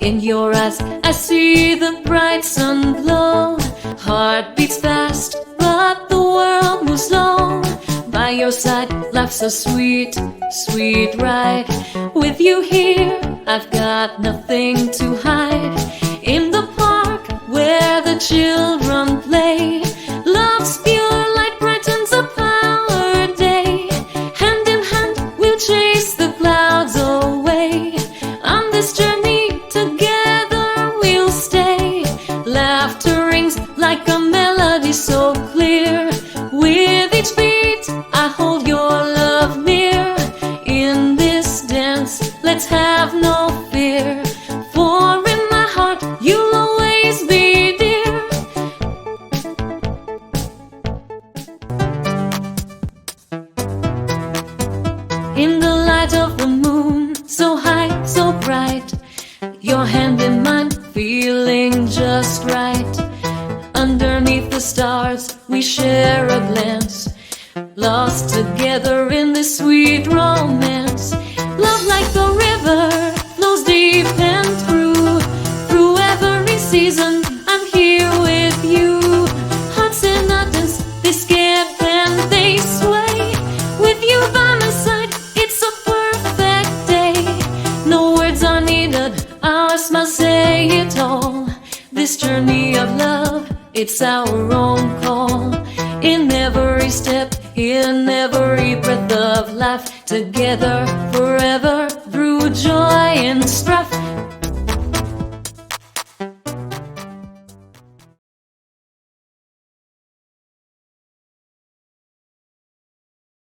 In your eyes I see the bright sun glow. Heart beats fast, but the world moves slow. By your side, life's so sweet, sweet ride. With you here, I've got nothing to hide. In the park where the children play, love's pure light brightens up our day. Hand in hand, we'll chase the clouds away. On this journey, together we'll stay. Laughter rings like a melody so clear. With each beat, I hold your love near. In this dance, let's have no fear. For in my heart, you'll always be dear. In the light of the moon, so high, so bright, your hand in mine, feeling just right. Underneath the stars, we share a glance, lost together in this sweet romance. Love like the river flows deep and through every season. I'm here with you. Hearts in a dance, they skip and they sway. With you by my side, it's a perfect day. No words are needed, our smiles say it all. This journey of love, it's our own call. In every step, in every breath of life, together forever through joy and